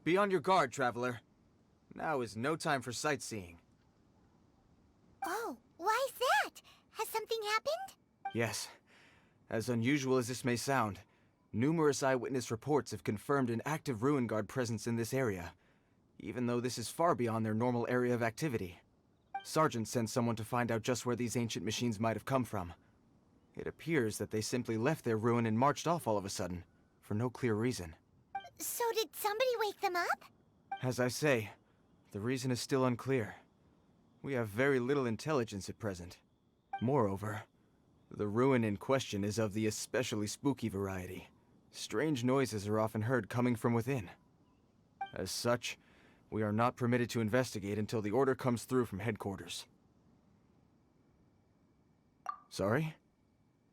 Be on your guard, traveler. Now is no time for sightseeing. Oh, why's that? Has something happened? Yes. As unusual as this may sound, numerous eyewitness reports have confirmed an active Ruin Guard presence in this area, even though this is far beyond their normal area of activity. Sergeant sent someone to find out just where these ancient machines might have come from. It appears that they simply left their ruin and marched off all of a sudden, for no clear reason. So did somebody wake them up? As I say, the reason is still unclear. We have very little intelligence at present. Moreover, the ruin in question is of the especially spooky variety. Strange noises are often heard coming from within. As such, we are not permitted to investigate until the order comes through from headquarters. Sorry?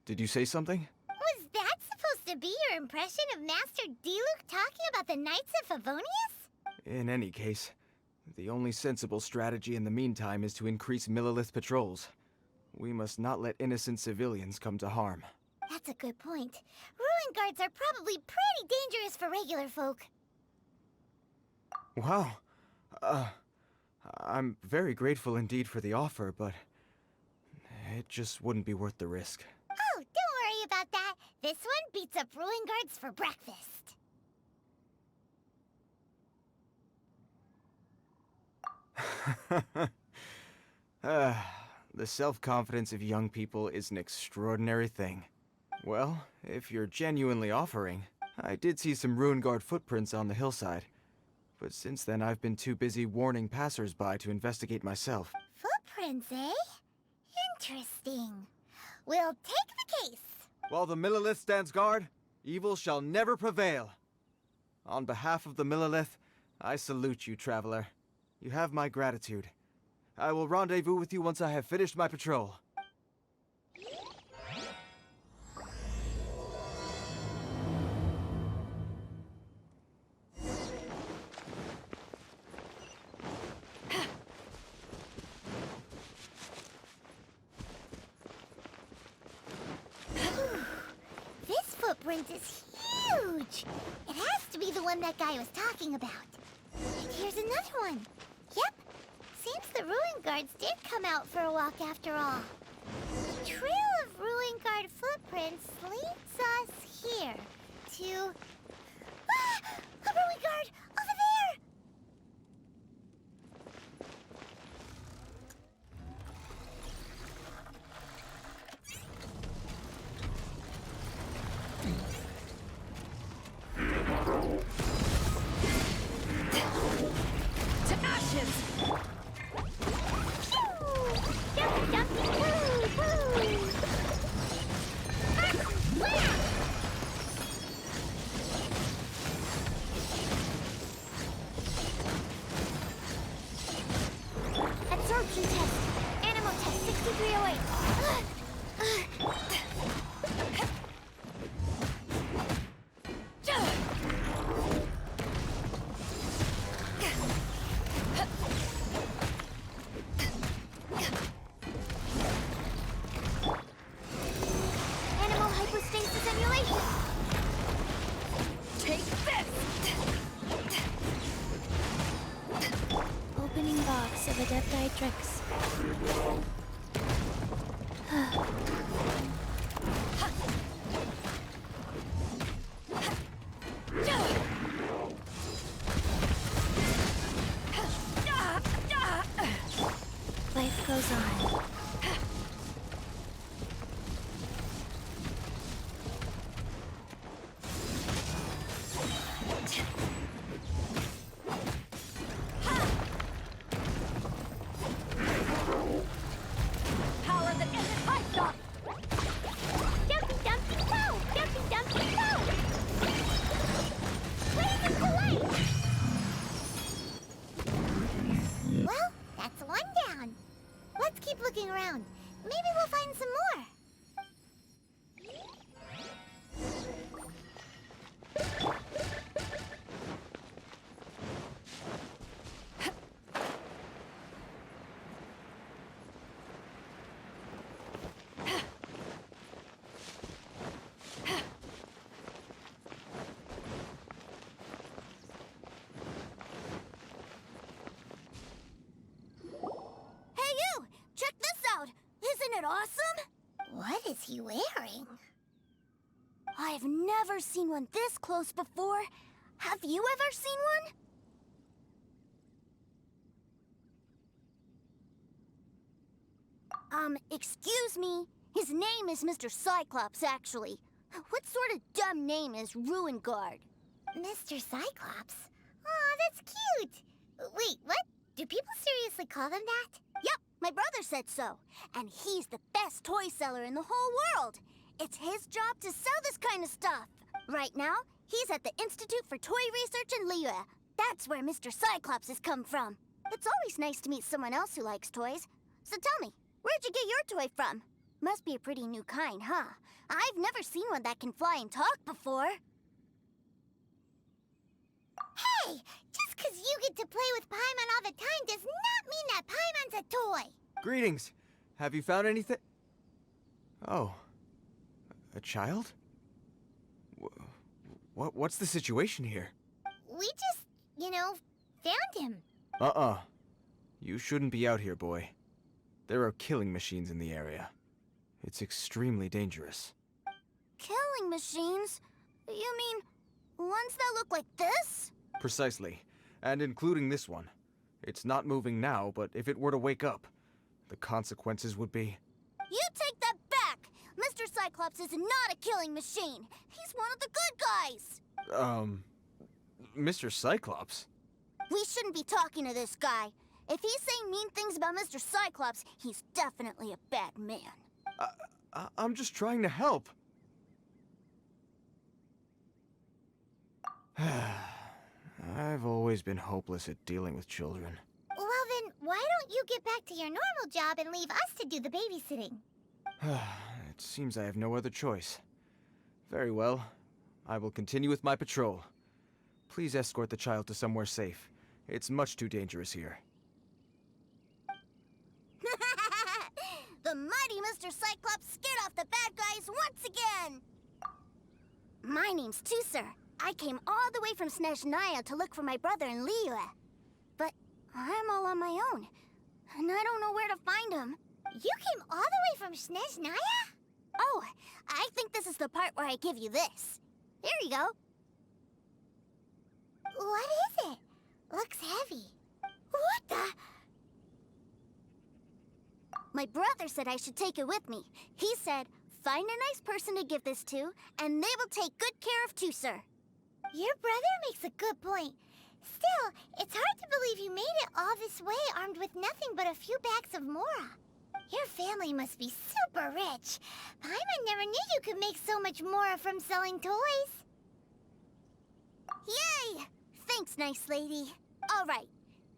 Did you say something? Was that supposed to be your impression of Master Diluc talking about the Knights of Favonius? In any case, the only sensible strategy in the meantime is to increase Millilith patrols. We must not let innocent civilians come to harm. That's a good point. Ruin guards are probably pretty dangerous for regular folk. Wow. I'm very grateful indeed for the offer, but it just wouldn't be worth the risk. Oh, don't worry about that. This one beats up ruin guards for breakfast. The self-confidence of young people is an extraordinary thing. Well, if you're genuinely offering, I did see some Ruin Guard footprints on the hillside. But since then, I've been too busy warning passers-by to investigate myself. Footprints, eh? Interesting. We'll take the case. While the Millilith stands guard, evil shall never prevail. On behalf of the Millilith, I salute you, traveler. You have my gratitude. I will rendezvous with you once I have finished my patrol. This footprint is huge. It has to be the one that guy was talking about. And here's another one. Yep. Seems the Ruin Guards did come out for a walk after all. The trail of Ruin Guard footprints leads us here to... Ah! A Ruin Guard! Over there! To ashes! Absorption test. Animal test 6308. Animal hypostasis emulation. Take this! Opening box of Adepti tricks. Life goes on. that awesome? What is he wearing? I've never seen one this close before. Have you ever seen one? Excuse me. His name is Mr. Cyclops, actually. What sort of dumb name is Ruin Guard? Mr. Cyclops? Aw, that's cute! Wait, what? Do people seriously call them that? Yep, my brother said so. And he's the best toy seller in the whole world. It's his job to sell this kind of stuff. Right now, he's at the Institute for Toy Research in Liyue. That's where Mr. Cyclops has come from. It's always nice to meet someone else who likes toys. So tell me, where'd you get your toy from? Must be a pretty new kind, huh? I've never seen one that can fly and talk before. Hey! Just 'cause you get to play with Paimon all the time does not mean that Paimon's a toy! Greetings. Have you found anything? Oh. A child? What's the situation here? We just, found him. Uh-uh. You shouldn't be out here, boy. There are killing machines in the area. It's extremely dangerous. Killing machines? You mean ones that look like this? Precisely. And including this one. It's not moving now, but if it were to wake up, the consequences would be... You take that back! Mr. Cyclops is not a killing machine. He's one of the good guys. Mr. Cyclops? We shouldn't be talking to this guy. If he's saying mean things about Mr. Cyclops, he's definitely a bad man. I'm just trying to help. I've always been hopeless at dealing with children. Well then, why don't you get back to your normal job and leave us to do the babysitting? It seems I have no other choice. Very well. I will continue with my patrol. Please escort the child to somewhere safe. It's much too dangerous here. The mighty Mr. Cyclops scared off the bad guys once again! My name's Tusser. I came all the way from Snezhnaya to look for my brother in Liyue. But I'm all on my own, and I don't know where to find him. You came all the way from Snezhnaya? Oh, I think this is the part where I give you this. Here you go. What is it? Looks heavy. What the? My brother said I should take it with me. He said, find a nice person to give this to, and they will take good care of Tusser. Your brother makes a good point. Still, it's hard to believe you made it all this way armed with nothing but a few bags of mora. Your family must be super rich. Paimon never knew you could make so much mora from selling toys. Yay! Thanks, nice lady. All right,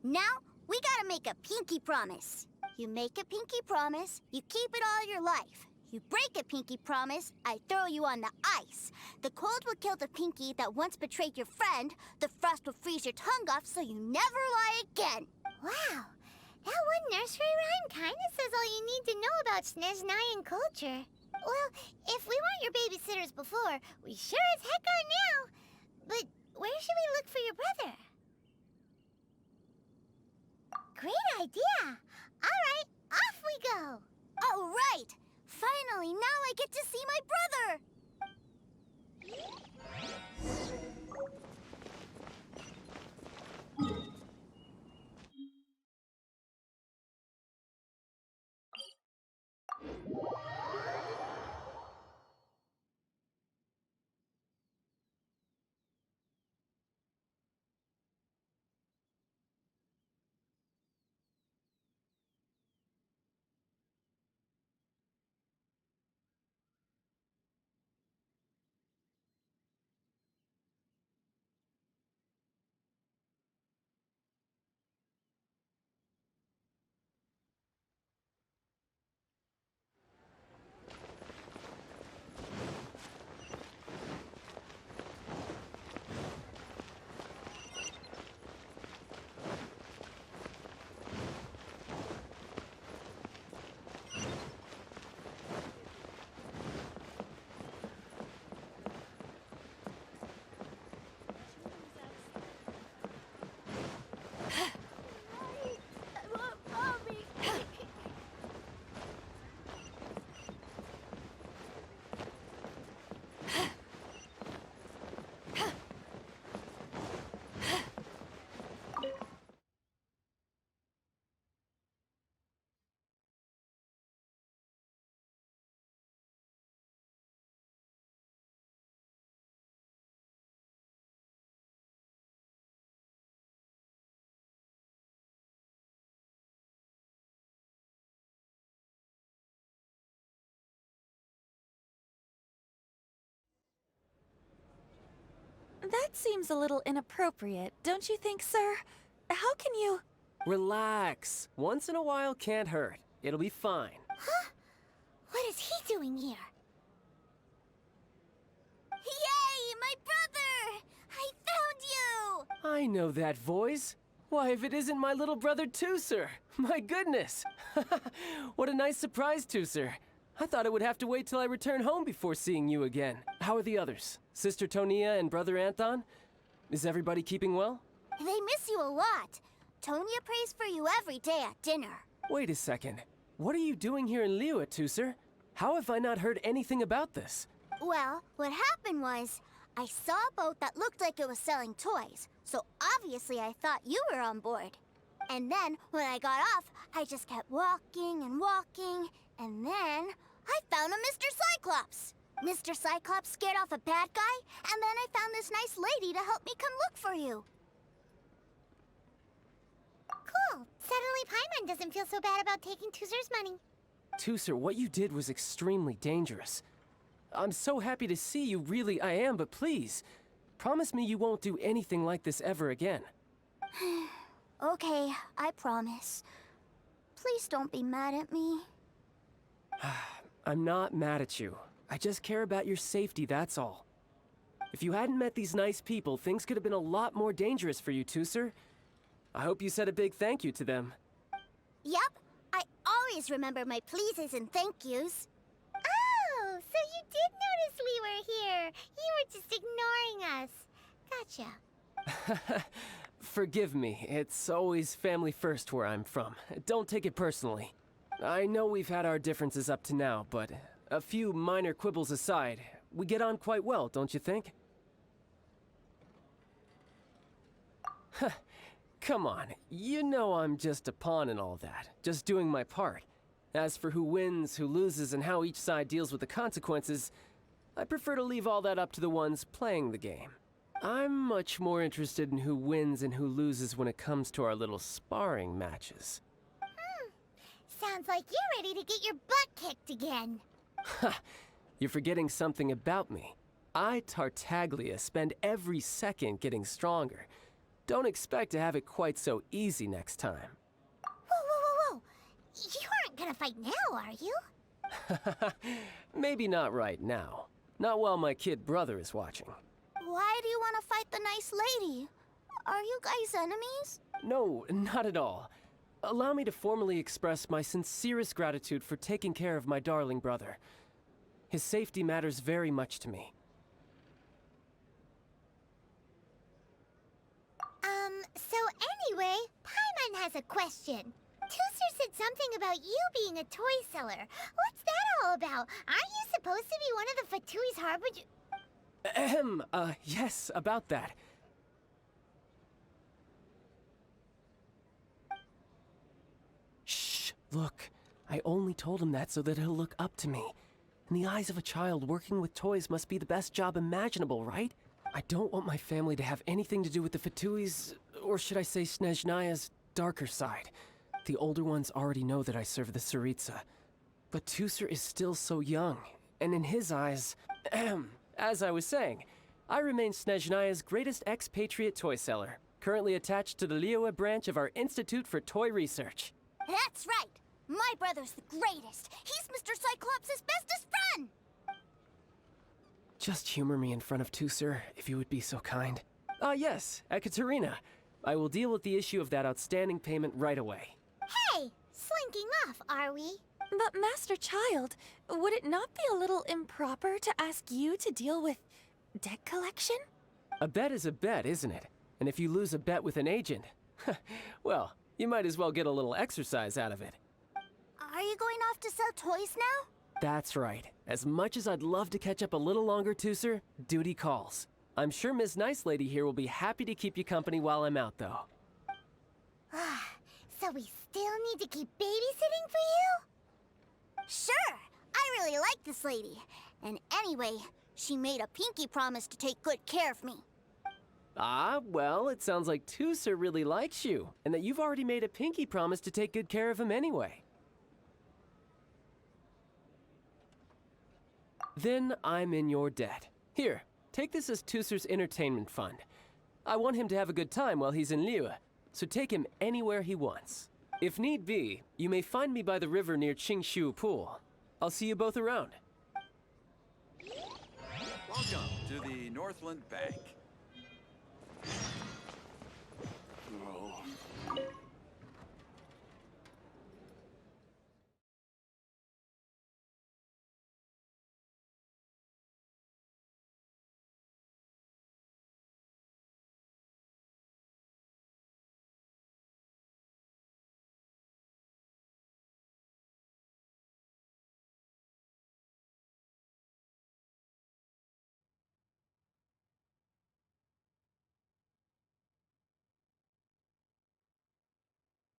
now we gotta make a pinky promise. You make a pinky promise, you keep it all your life. You break a pinky promise, I throw you on the ice. The cold will kill the pinky that once betrayed your friend. The frost will freeze your tongue off so you never lie again. Wow, that one nursery rhyme kinda says all you need to know about Snezhnayan culture. Well, if we weren't your babysitters before, we sure as heck are now. But where should we look for your brother? Great idea! All right, off we go! All right! Finally, now I get to see my brother! That seems a little inappropriate, don't you think, sir? How can you... Relax. Once in a while can't hurt. It'll be fine. Huh? What is he doing here? Yay, my brother! I found you! I know that voice. Why, if it isn't my little brother Tooser! My goodness! What a nice surprise, Tooser. I thought I would have to wait till I return home before seeing you again. How are the others? Sister Tonia and Brother Anthon? Is everybody keeping well? They miss you a lot. Tonya prays for you every day at dinner. Wait a second. What are you doing here in Liyue, Tooser? How have I not heard anything about this? Well, what happened was, I saw a boat that looked like it was selling toys, so obviously I thought you were on board. And then, when I got off, I just kept walking and walking, and then I found a Mr. Cyclops. Mr. Cyclops scared off a bad guy, and then I found this nice lady to help me come look for you. Cool. Suddenly Paimon doesn't feel so bad about taking Tooser's money. Tooser, what you did was extremely dangerous. I'm so happy to see you, really I am, but please, promise me you won't do anything like this ever again. Okay, I promise. Please don't be mad at me. I'm not mad at you. I just care about your safety, that's all. If you hadn't met these nice people, things could have been a lot more dangerous for you, Tooser. I hope you said a big thank you to them. Yep, I always remember my pleases and thank yous. Oh, so you did notice we were here. You were just ignoring us. Gotcha. Forgive me, it's always family first where I'm from. Don't take it personally. I know we've had our differences up to now, but a few minor quibbles aside, we get on quite well, don't you think? Come on, you know I'm just a pawn and all that, just doing my part. As for who wins, who loses, and how each side deals with the consequences, I prefer to leave all that up to the ones playing the game. I'm much more interested in who wins and who loses when it comes to our little sparring matches. Sounds like you're ready to get your butt kicked again. Ha! You're forgetting something about me. I, Tartaglia, spend every second getting stronger. Don't expect to have it quite so easy next time. Whoa. You aren't gonna fight now, are you? Maybe not right now. Not while my kid brother is watching. Why do you want to fight the nice lady? Are you guys enemies? No, not at all. Allow me to formally express my sincerest gratitude for taking care of my darling brother. His safety matters very much to me. So anyway, Paimon has a question. Tooser said something about you being a toy seller. What's that all about? Aren't you supposed to be one of the Fatui's harbinger? Yes, about that. Shh, look. I only told him that so that he'll look up to me. In the eyes of a child, working with toys must be the best job imaginable, right? I don't want my family to have anything to do with the Fatui's, or should I say Snezhnaya's, darker side. The older ones already know that I serve the Tsaritsa. But Tooser is still so young, and in his eyes, as I was saying, I remain Snezhnaya's greatest expatriate toy seller, currently attached to the Liyue branch of our Institute for Toy Research. That's right! My brother's the greatest! He's Mr. Cyclops' bestest friend! Just humor me in front of Tooser, if you would be so kind. Yes, Ekaterina. I will deal with the issue of that outstanding payment right away. Hey, slinking off, are we? But Master Childe, would it not be a little improper to ask you to deal with debt collection? A bet is a bet, isn't it? And if you lose a bet with an agent, well, you might as well get a little exercise out of it. Are you going off to sell toys now? That's right. As much as I'd love to catch up a little longer, Tooser, duty calls. I'm sure Miss Nice Lady here will be happy to keep you company while I'm out, though. So we still need to keep babysitting for you? Sure! I really like this lady. And anyway, she made a pinky promise to take good care of me. Ah, well, it sounds like Tooser really likes you, and that you've already made a pinky promise to take good care of him anyway. Then I'm in your debt. Here, Take this as Tusser's entertainment fund. I want him to have a good time while he's in Liyue, so take him anywhere he wants. If need be, you may find me by the river near Qingshu Pool. I'll see you both around. Welcome to the Northland Bank.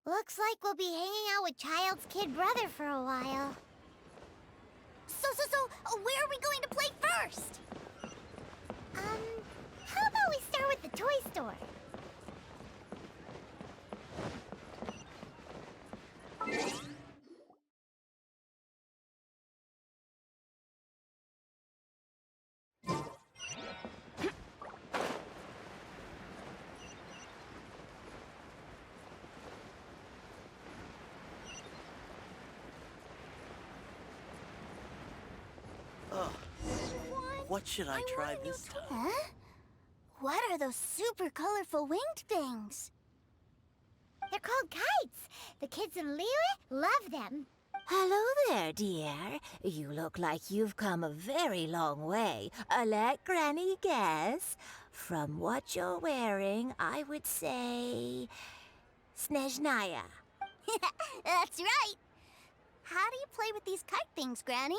Looks like we'll be hanging out with Childe's kid brother for a while. So, where are we going to play first? How about we start with the toy store? What should I try this time? Huh? What are those super colorful winged things? They're called kites. The kids in Liyue love them. Hello there, dear. You look like you've come a very long way. Let Granny guess. From what you're wearing, I would say... Snezhnaya. That's right. How do you play with these kite things, Granny?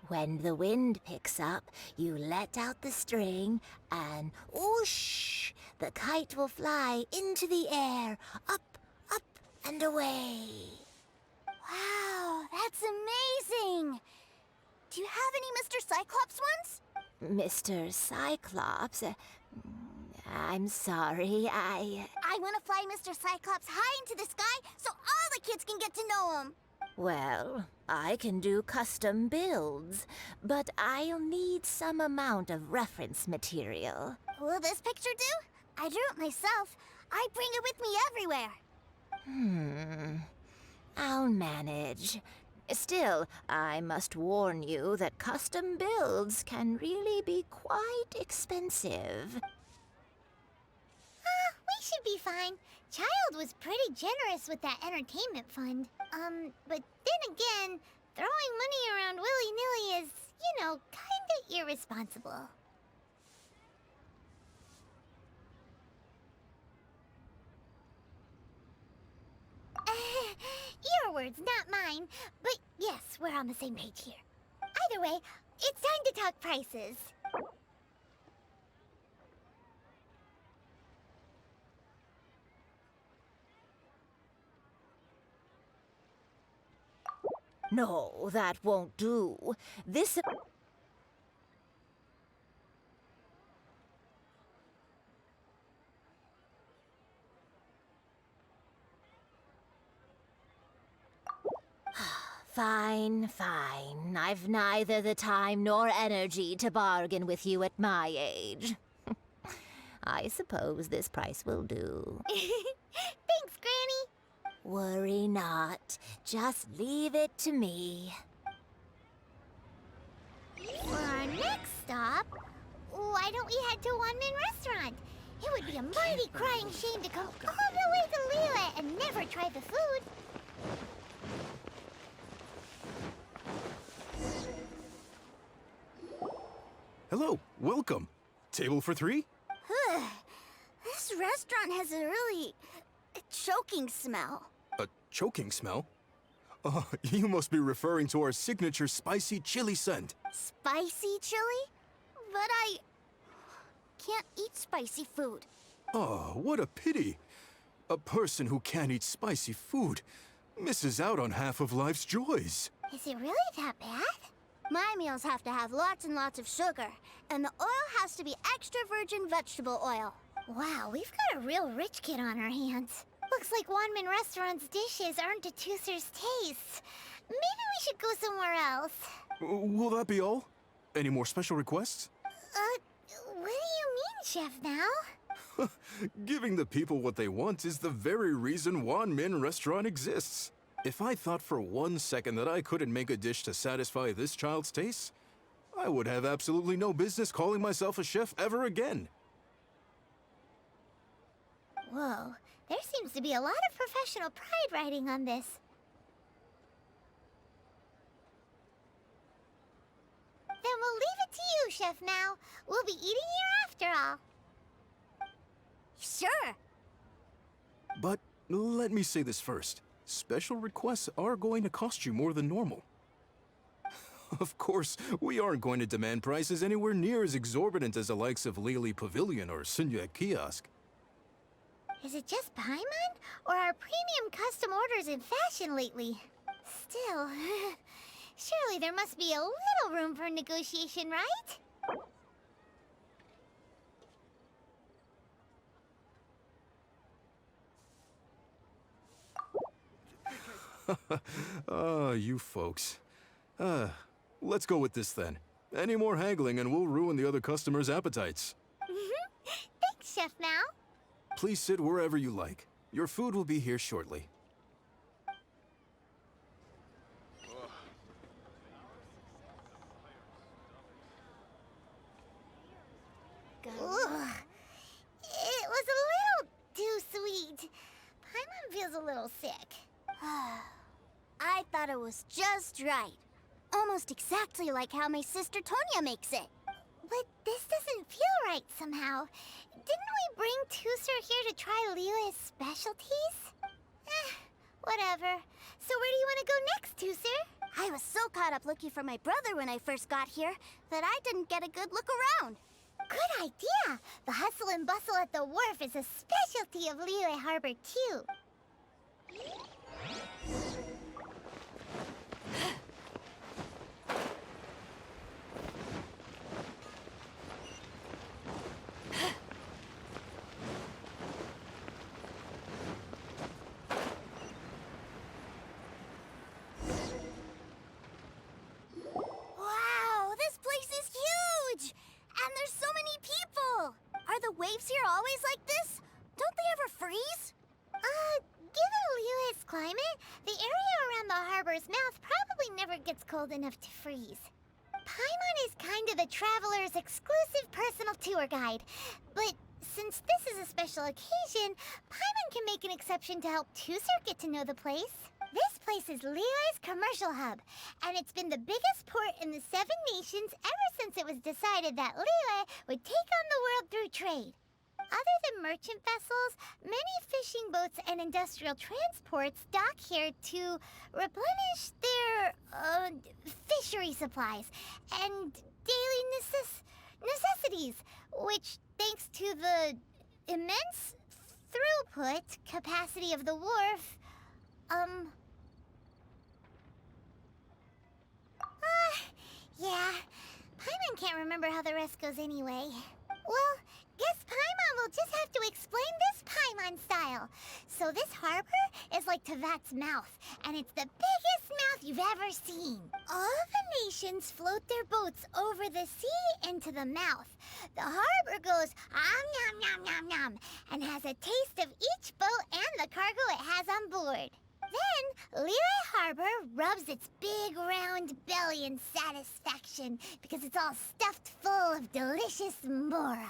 When the wind picks up, you let out the string, and whoosh! The kite will fly into the air, up, up, and away. Wow, that's amazing! Do you have any Mr. Cyclops ones? Mr. Cyclops, I'm sorry, I want to fly Mr. Cyclops high into the sky so all the kids can get to know him. Well, I can do custom builds, but I'll need some amount of reference material. Will this picture do? I drew it myself. I bring it with me everywhere. I'll manage. Still, I must warn you that custom builds can really be quite expensive. We should be fine. Childe was pretty generous with that entertainment fund. But then again, throwing money around willy-nilly is, kinda irresponsible. Your words, not mine. But yes, we're on the same page here. Either way, it's time to talk prices. No, that won't do. This... Fine, fine. I've neither the time nor energy to bargain with you at my age. I suppose this price will do. Thanks, Granny. Worry not. Just leave it to me. For our next stop, why don't we head to Wanmin Restaurant? It would be a mighty crying shame to come all the way to Liyue and never try the food. Hello, welcome. Table for three? This restaurant has a really choking smell. A choking smell? Oh, you must be referring to our signature spicy chili scent. Spicy chili? But I can't eat spicy food. Oh, what a pity. A person who can't eat spicy food misses out on half of life's joys. Is it really that bad? My meals have to have lots and lots of sugar, and the oil has to be extra virgin vegetable oil. Wow, we've got a real rich kid on our hands. Looks like Wanmin Restaurant's dishes aren't to Tusser's taste. Maybe we should go somewhere else. Will that be all? Any more special requests? Chef Now? Giving the people what they want is the very reason Wan Min Restaurant exists. If I thought for 1 second that I couldn't make a dish to satisfy this child's taste, I would have absolutely no business calling myself a chef ever again. Whoa, there seems to be a lot of professional pride riding on this. Then we'll leave it to you, Chef Mao. We'll be eating here after all. Sure. But let me say this first. Special requests are going to cost you more than normal. Of course, we aren't going to demand prices anywhere near as exorbitant as the likes of Lily Pavilion or Sunya Kiosk. Is it just Paimon? Or are premium custom orders in fashion lately? Still, surely there must be a little room for negotiation, right? You folks. Let's go with this then. Any more haggling and we'll ruin the other customers' appetites. Thanks, Chef Mao. Please sit wherever you like. Your food will be here shortly. Ugh. It was a little too sweet. Paimon feels a little sick. I thought it was just right. Almost exactly like how my sister Tonya makes it. But this doesn't feel right somehow. Didn't we bring Tusser here to try Liyue's specialties? Whatever. So where do you want to go next, Tusser? I was so caught up looking for my brother when I first got here that I didn't get a good look around. Good idea! The hustle and bustle at the wharf is a specialty of Liyue Harbor, too. Wow, this place is huge! And there's so many people! Are the waves here always like this? Don't they ever freeze? Given Liyue's climate, the area around the harbor's mouth probably never gets cold enough to freeze. Paimon is kind of the traveler's exclusive personal tour guide. But since this is a special occasion, Paimon can make an exception to help Tusser get to know the place. This place is Liyue's commercial hub, and it's been the biggest port in the Seven Nations ever since it was decided that Liyue would take on the world through trade. Other than merchant vessels, many fishing boats and industrial transports dock here to replenish their fishery supplies and daily necessities, which, thanks to the immense throughput capacity of the wharf, yeah, Paimon can't remember how the rest goes anyway. Well, guess Paimon will just have to explain this Paimon style. So this harbor is like Tevat's mouth, and it's the biggest mouth you've ever seen. All the nations float their boats over the sea into the mouth. The harbor goes nom nom nom nom and has a taste of each boat and the cargo it has on board. Then, Liyue Harbor rubs its big round belly in satisfaction because it's all stuffed full of delicious mora.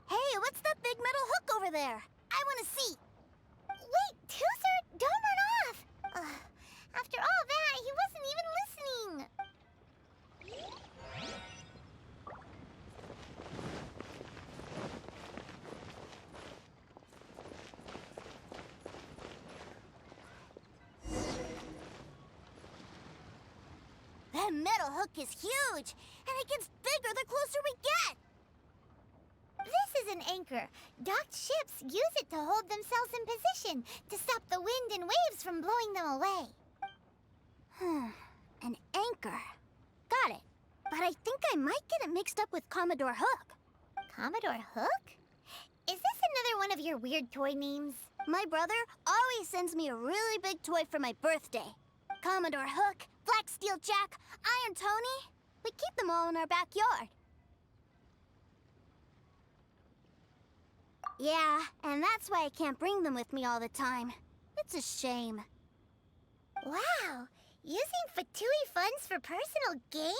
Hey, what's that big metal hook over there? I want to see. Wait, Tusser, don't run off! After all that, he wasn't even listening. That metal hook is huge, and it gets bigger the closer we get. This is an anchor. Docked ships use it to hold themselves in position to stop the wind and waves from blowing them away. An anchor. Got it. But I think I might get it mixed up with Commodore Hook. Commodore Hook? Is this another one of your weird toy names? My brother always sends me a really big toy for my birthday. Commodore Hook Black Steel Jack, Iron Tony. We keep them all in our backyard. Yeah, and that's why I can't bring them with me all the time. It's a shame. Wow, using Fatui funds for personal gain?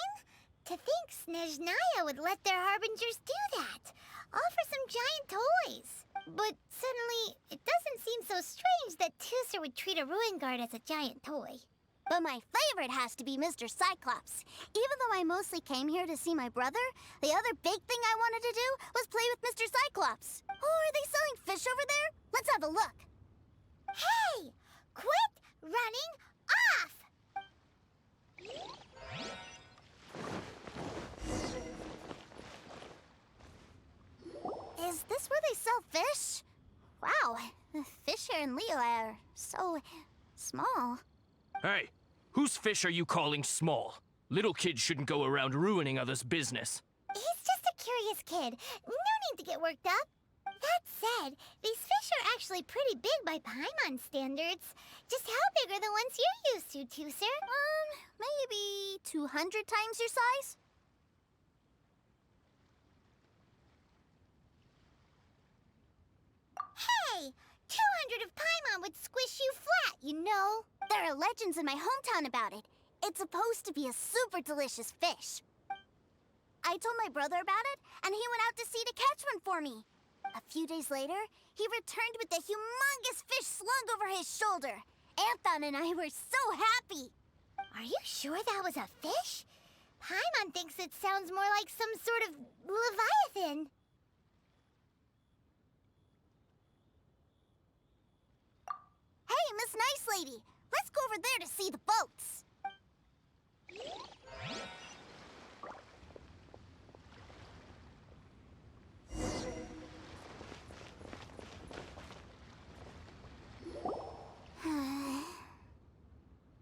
To think Snezhnaya would let their harbingers do that. All for some giant toys. But suddenly, it doesn't seem so strange that Tooser would treat a ruin guard as a giant toy. But my favorite has to be Mr. Cyclops. Even though I mostly came here to see my brother, the other big thing I wanted to do was play with Mr. Cyclops. Oh, are they selling fish over there? Let's have a look. Hey! Quit running off! Is this where they sell fish? Wow, the fish here in Leo are so small. Hey, whose fish are you calling small? Little kids shouldn't go around ruining others' business. He's just a curious kid. No need to get worked up. That said, these fish are actually pretty big by Paimon standards. Just how big are the ones you're used to, Tooser? Maybe 200 times your size? Hey! 200 of Paimon would squish you flat, you know. There are legends in my hometown about it. It's supposed to be a super delicious fish. I told my brother about it, and he went out to sea to catch one for me. A few days later, he returned with a humongous fish slung over his shoulder. Anthon and I were so happy. Are you sure that was a fish? Paimon thinks it sounds more like some sort of leviathan. Hey, Miss Nice Lady, let's go over there to see the boats.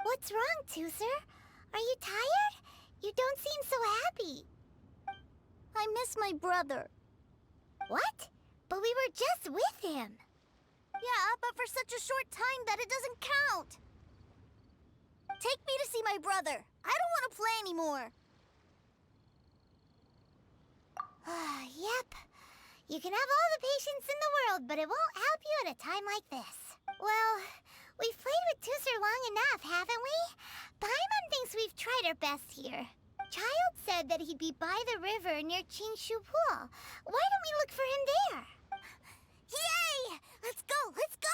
What's wrong, Tooser? Are you tired? You don't seem so happy. I miss my brother. What? But we were just with him. Yeah, but for such a short time that it doesn't count. Take me to see my brother. I don't want to play anymore. Yep. You can have all the patience in the world, but it won't help you at a time like this. Well, we've played with Tooser long enough, haven't we? Paimon thinks we've tried our best here. Childe said that he'd be by the river near Chingshu Pool. Why don't we look for him there? Yay! Let's go! Let's go!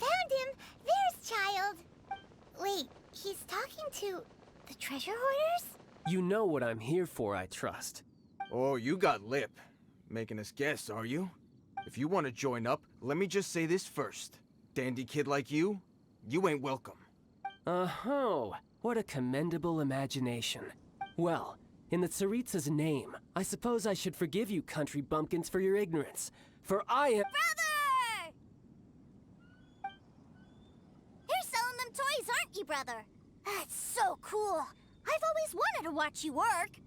Found him! There's Childe! Wait, he's talking to the treasure hoarders? You know what I'm here for, I trust. Oh, you got lip. Making us guess, are you? If you want to join up, let me just say this first. Dandy kid like you ain't welcome. Oh, what a commendable imagination. Well, In the Tsaritsa's name, I suppose I should forgive you country bumpkins for your ignorance. For I am— Brother! You're selling them toys, aren't you, brother? That's so cool. I've always wanted to watch you work.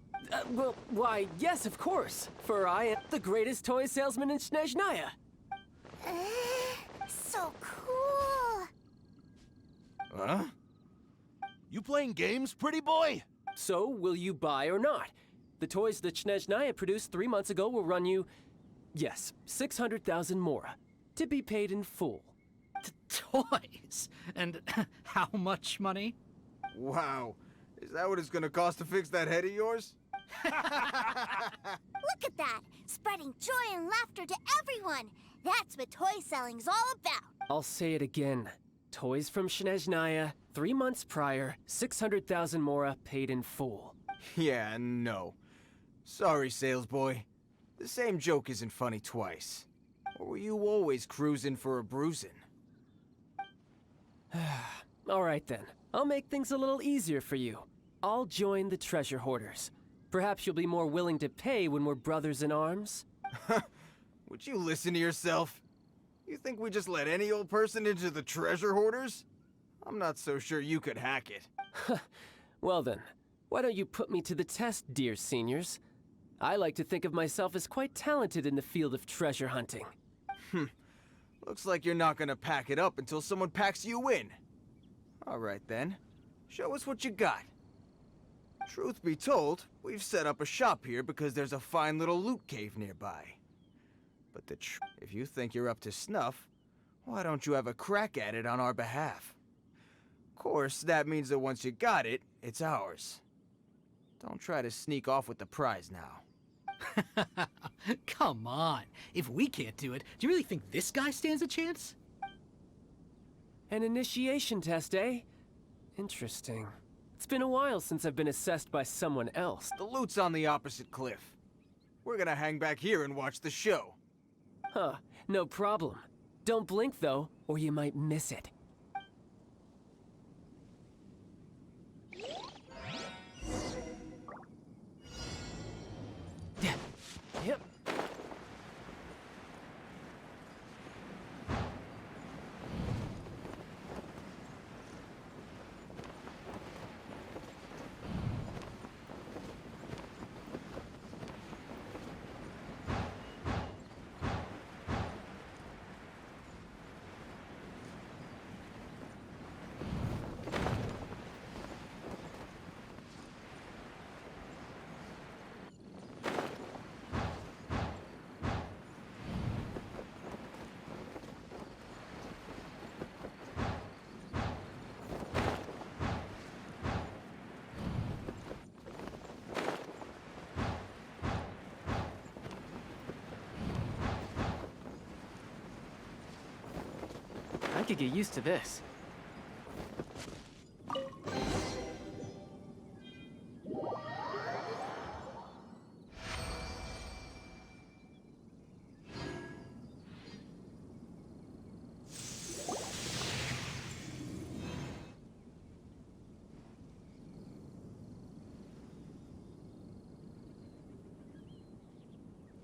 well, why, yes, of course. For I am the greatest toy salesman in Snezhnaya. So cool. Huh? You playing games, pretty boy? So, will you buy or not? The toys that Snezhnaya produced 3 months ago will run you, yes, 600,000 mora, to be paid in full. Toys? And how much money? Wow. Is that what it's gonna cost to fix that head of yours? Look at that! Spreading joy and laughter to everyone! That's what toy selling's all about! I'll say it again. Toys from Snezhnaya, 3 months prior, 600,000 mora paid in full. Yeah, no. Sorry, sales boy. The same joke isn't funny twice. Or were you always cruising for a bruising? All right then. I'll make things a little easier for you. I'll join the treasure hoarders. Perhaps you'll be more willing to pay when we're brothers in arms? Would you listen to yourself? You think we just let any old person into the treasure hoarders? I'm not so sure you could hack it. Well then, why don't you put me to the test, dear seniors? I like to think of myself as quite talented in the field of treasure hunting. Looks like you're not gonna pack it up until someone packs you in. All right then, show us what you got. Truth be told, we've set up a shop here because there's a fine little loot cave nearby. But if you think you're up to snuff, why don't you have a crack at it on our behalf? Of course, that means that once you got it, it's ours. Don't try to sneak off with the prize now. Come on. If we can't do it, do you really think this guy stands a chance? An initiation test, eh? Interesting. It's been a while since I've been assessed by someone else. The loot's on the opposite cliff. We're gonna hang back here and watch the show. Huh, no problem. Don't blink though, or you might miss it. Yep. I could get used to this.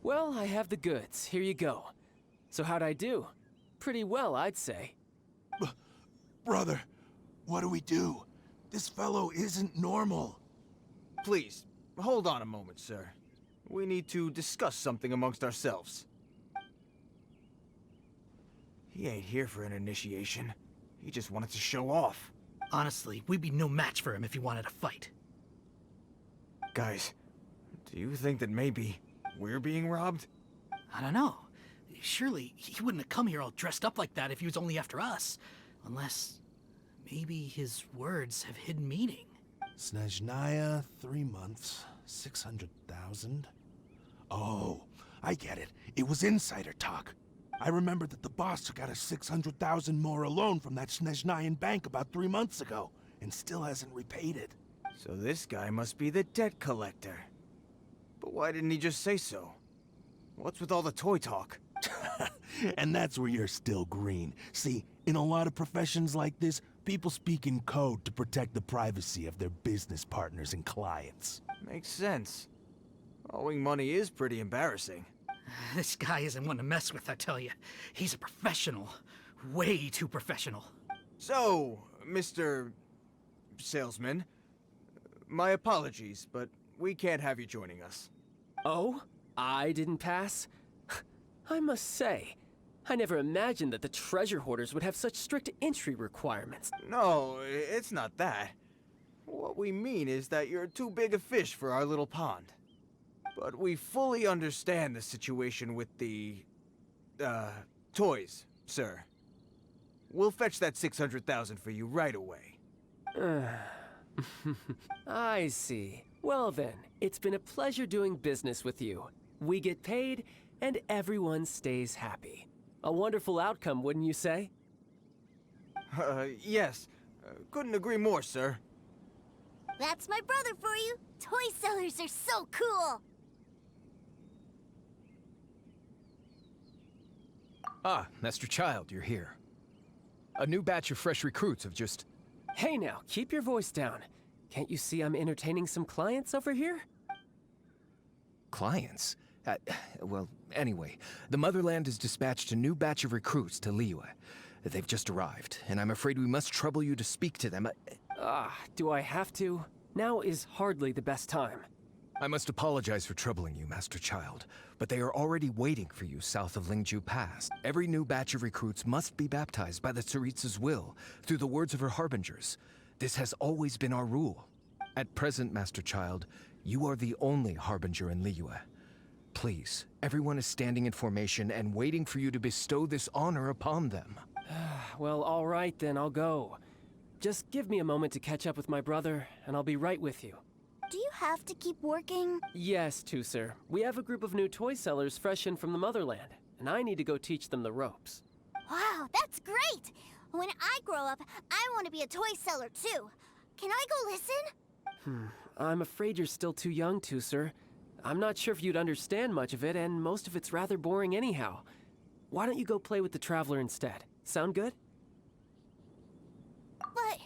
Well, I have the goods. Here you go. So how'd I do? Pretty well, I'd say. Brother, what do we do? This fellow isn't normal. Please, hold on a moment, sir. We need to discuss something amongst ourselves. He ain't here for an initiation. He just wanted to show off. Honestly, we'd be no match for him if he wanted to fight. Guys, do you think that maybe we're being robbed? I don't know. Surely he wouldn't have come here all dressed up like that if he was only after us. Unless maybe his words have hidden meaning. Snezhnaya, 3 months, 600,000. Oh, I get it. It was insider talk. I remember that the boss took out a 600,000 more loan from that Snezhnayan bank about 3 months ago, and still hasn't repaid it. So this guy must be the debt collector. But why didn't he just say so? What's with all the toy talk? And that's where you're still green. See, in a lot of professions like this, people speak in code to protect the privacy of their business partners and clients. Makes sense. Owing money is pretty embarrassing. This guy isn't one to mess with, I tell you. He's a professional. Way too professional. So, Mr. Salesman, my apologies, but we can't have you joining us. Oh? I didn't pass? I must say, I never imagined that the treasure hoarders would have such strict entry requirements. No, it's not that. What we mean is that you're too big a fish for our little pond. But we fully understand the situation with the, toys, sir. We'll fetch that 600,000 for you right away. I see. Well then, it's been a pleasure doing business with you. We get paid, and everyone stays happy. A wonderful outcome, wouldn't you say? Yes. Couldn't agree more, sir. That's my brother for you. Toy sellers are so cool. Ah, Master Childe, you're here. A new batch of fresh recruits have just... Hey now, keep your voice down. Can't you see I'm entertaining some clients over here? Clients? Well, anyway, the Motherland has dispatched a new batch of recruits to Liyue. They've just arrived, and I'm afraid we must trouble you to speak to them. Do I have to? Now is hardly the best time. I must apologize for troubling you, Master Childe, but they are already waiting for you south of Lingju Pass. Every new batch of recruits must be baptized by the Tsaritsa's will, through the words of her harbingers. This has always been our rule. At present, Master Childe, you are the only harbinger in Liyue. Please, everyone is standing in formation and waiting for you to bestow this honor upon them. Well, all right then, I'll go. Just give me a moment to catch up with my brother, and I'll be right with you. Do you have to keep working? Yes, too, sir. We have a group of new toy sellers fresh in from the Motherland, and I need to go teach them the ropes. Wow, that's great! When I grow up, I want to be a toy seller too. Can I go listen? I'm afraid you're still too young to, sir. I'm not sure if you'd understand much of it, and most of it's rather boring anyhow. Why don't you go play with the Traveler instead? Sound good? But...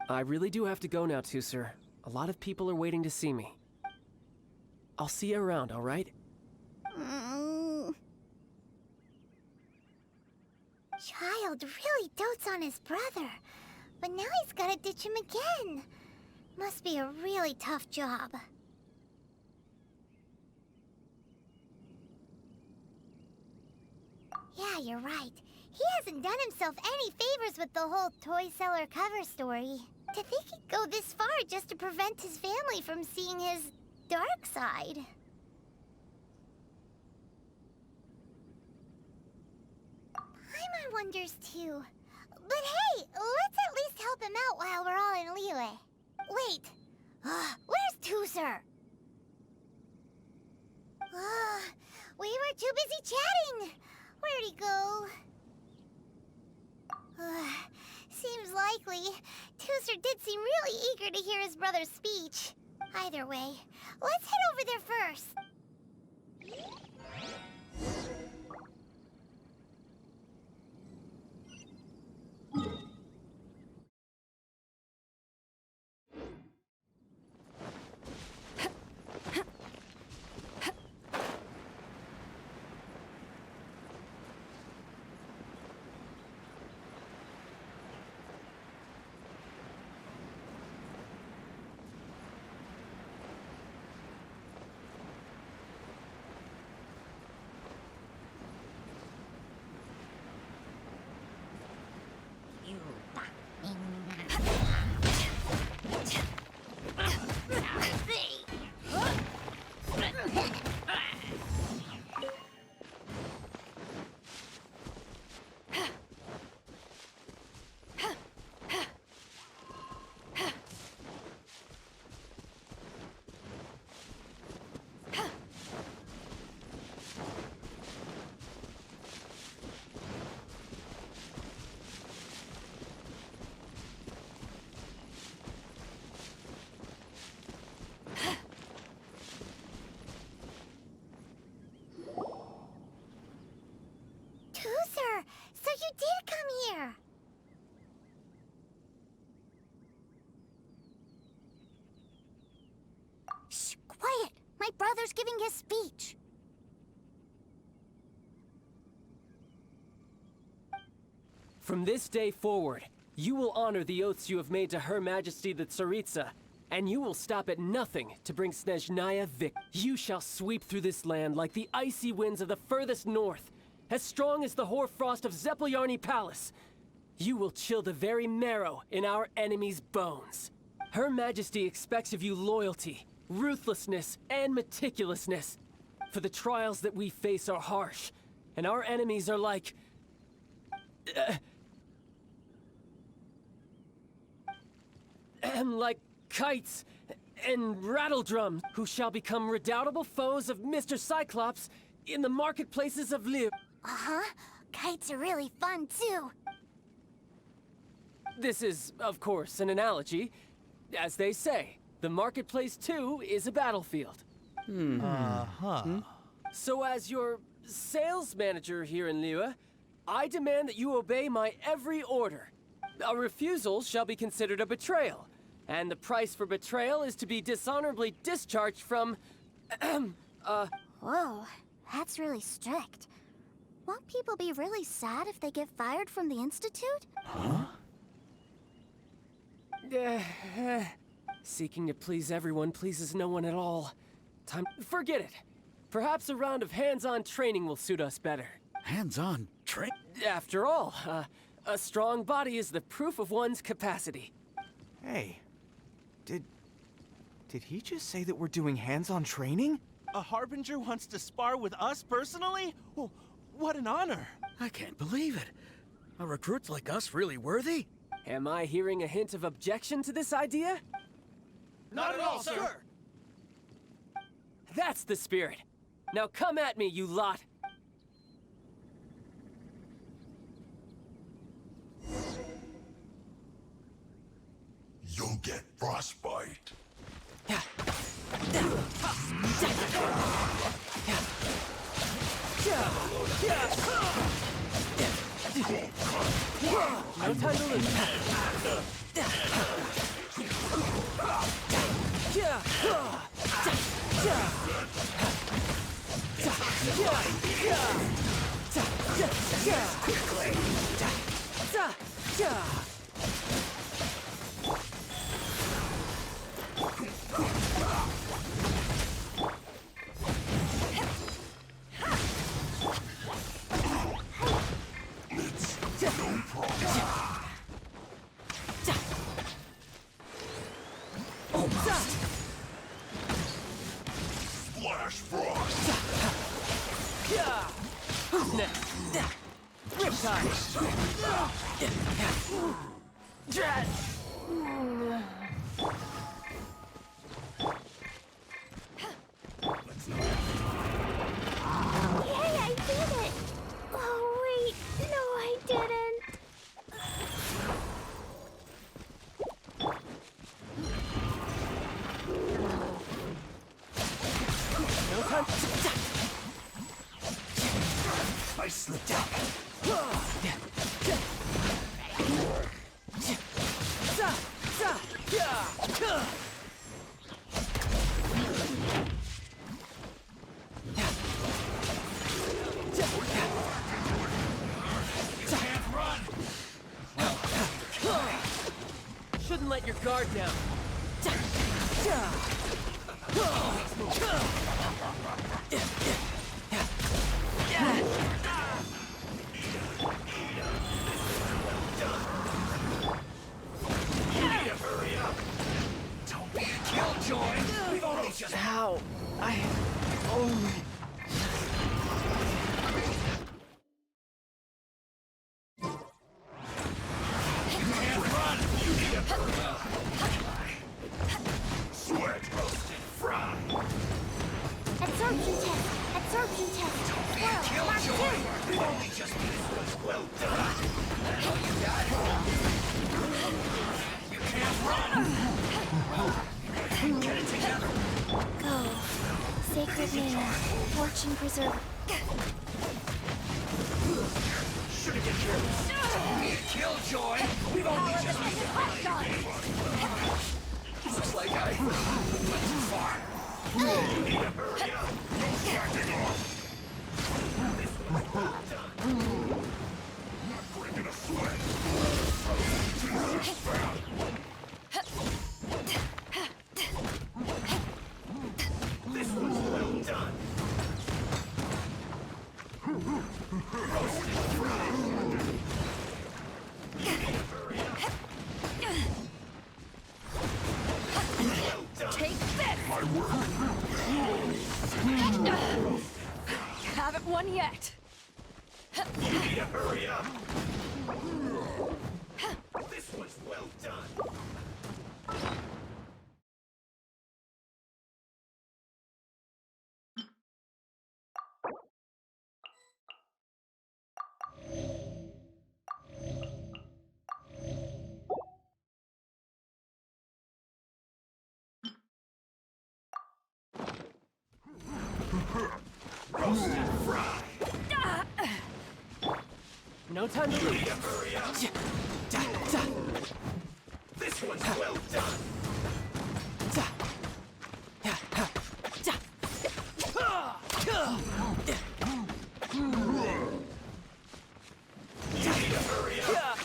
I really do have to go now, too, sir. A lot of people are waiting to see me. I'll see you around, all right? Childe really dotes on his brother, but now he's gotta ditch him again. Must be a really tough job. Yeah, you're right. He hasn't done himself any favors with the whole toy seller cover story. To think he'd go this far just to prevent his family from seeing his dark side. Paimon wonders too. But hey, let's at least help him out while we're all in Liyue. Wait, where's Tooser? We were too busy chatting. Where'd he go? Seems likely. Tooser did seem really eager to hear his brother's speech. Either way, let's head over there first. finish giving his speech. From this day forward, you will honor the oaths you have made to Her Majesty the Tsaritsa, and you will stop at nothing to bring Snezhnaya victory. You shall sweep through this land like the icy winds of the furthest north, as strong as the hoarfrost of Zeppeljärni Palace. You will chill the very marrow in our enemies' bones. Her Majesty expects of you loyalty, ruthlessness, and meticulousness. For the trials that we face are harsh, and our enemies are like... like kites and rattledrums, who shall become redoubtable foes of Mr. Cyclops in the marketplaces of Liv. Uh-huh. Kites are really fun, too. This is, of course, an analogy. As they say, the marketplace, too, is a battlefield. So as your sales manager here in Liyue, I demand that you obey my every order. A refusal shall be considered a betrayal, and the price for betrayal is to be dishonorably discharged from... Whoa, that's really strict. Won't people be really sad if they get fired from the Institute? Seeking to please everyone pleases no one at all. Forget it. Perhaps a round of hands-on training will suit us better. Hands-on training? After all, a strong body is the proof of one's capacity. Hey, did he just say that we're doing hands-on training? A Harbinger wants to spar with us personally? Oh, what an honor! I can't believe it. Are recruits like us really worthy? Am I hearing a hint of objection to this idea? Not at all, sir! That's the spirit. Now come at me, you lot! You'll get frostbite. No time to lose. Flash frost. Riptide. Drat. Yay, I did it! Oh, wait. No, I didn't. No time. I slipped out. Shouldn't let your guard down. Hurry up. Don't be a killjoy. We've only just... Ow. Oh. Sweat roasted fry. Absorption test. Absorption test. Whoa, Mark 2. We've only just been well done. You got it. You can't run. Get it together. Go. Sacred mana. Fortune preserver. Should've get careless. Don't be a killjoy. We've only just been... Looks like I went too far. Take this! Haven't won yet. Hurry up! This one's well done. Roasted fry. No time to lose. Hurry up! This one's well done. Hurry up!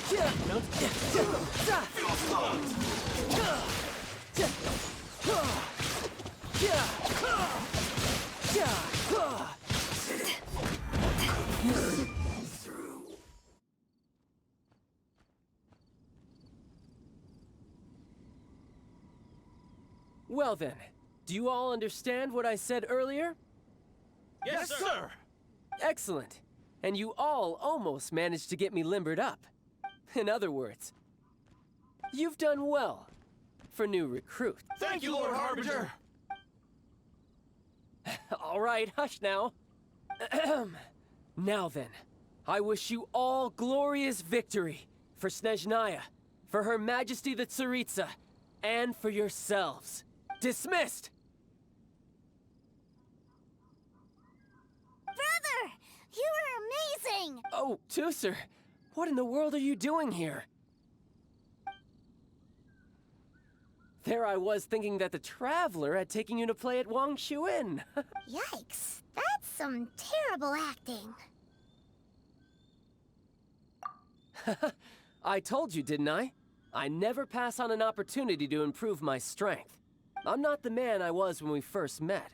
Well then, do you all understand what I said earlier? Yes, sir! Excellent. And you all almost managed to get me limbered up. In other words, you've done well for new recruit. Thank you, Lord Harbinger! All right, hush now. Now then, I wish you all glorious victory for Snezhnaya, for Her Majesty the Tsaritsa, and for yourselves. Dismissed! Brother! You are amazing! Oh, Tooser, what in the world are you doing here? There I was thinking that the Traveler had taken you to play at Wang Shuin. Yikes, that's some terrible acting. I told you, didn't I? I never pass on an opportunity to improve my strength. I'm not the man I was when we first met.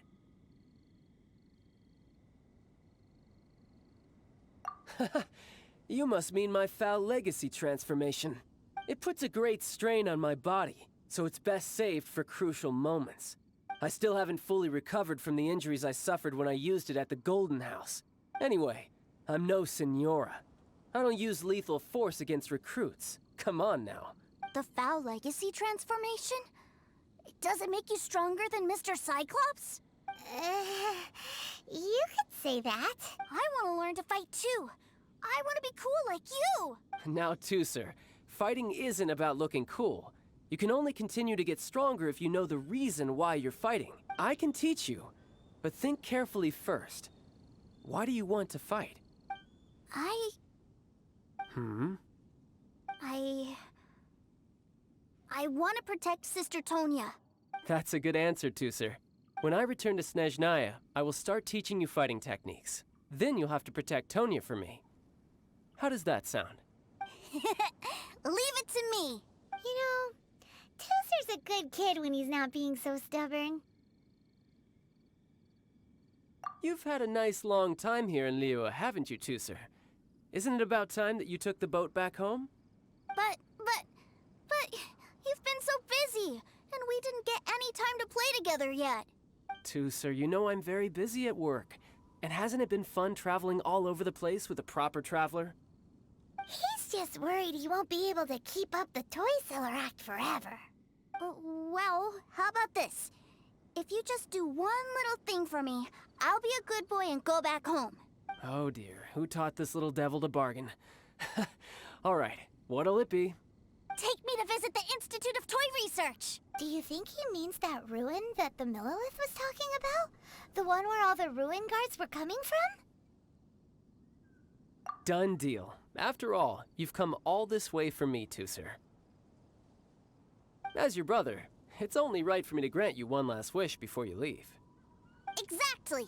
You must mean my foul legacy transformation. It puts a great strain on my body, so it's best saved for crucial moments. I still haven't fully recovered from the injuries I suffered when I used it at the Golden House. Anyway, I'm no Senora. I don't use lethal force against recruits. Come on now. The foul legacy transformation? Does it make you stronger than Mr. Cyclops? You could say that. I want to learn to fight too. I want to be cool like you. Now, Tooser, fighting isn't about looking cool. You can only continue to get stronger if you know the reason why you're fighting. I can teach you, but think carefully first. Why do you want to fight? I want to protect Sister Tonya. That's a good answer, Tooser. When I return to Snezhnaya, I will start teaching you fighting techniques. Then you'll have to protect Tonya for me. How does that sound? Leave it to me. You know, Tooser's a good kid when he's not being so stubborn. You've had a nice long time here in Liyue, haven't you, Tooser? Isn't it about time that you took the boat back home? But you've been so busy, and we didn't get any time to play together yet. Tooser, you know I'm very busy at work. And hasn't it been fun traveling all over the place with a proper traveler? He's just worried he won't be able to keep up the toy seller act forever. Well, how about this? If you just do one little thing for me, I'll be a good boy and go back home. Oh dear, who taught this little devil to bargain? All right, what'll it be? Take me to visit the Institute of Toy Research. Do you think he means that ruin that the Millilith was talking about? The one where all the ruin guards were coming from? Done deal. After all, you've come all this way for me, Tooser. As your brother, It's only right for me to grant you one last wish before you leave. Exactly.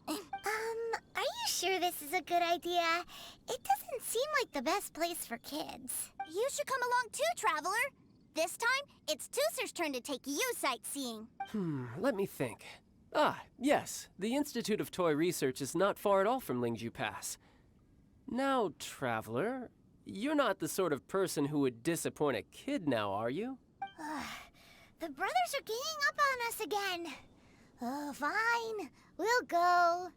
Are you sure this is a good idea? It doesn't seem like the best place for kids. You should come along too, Traveler. This time, it's Tooser's turn to take you sightseeing. Let me think. Ah, yes, the Institute of Toy Research is not far at all from Lingju Pass. Now, Traveler, you're not the sort of person who would disappoint a kid now, are you? The brothers are ganging up on us again. Oh, fine. We'll go.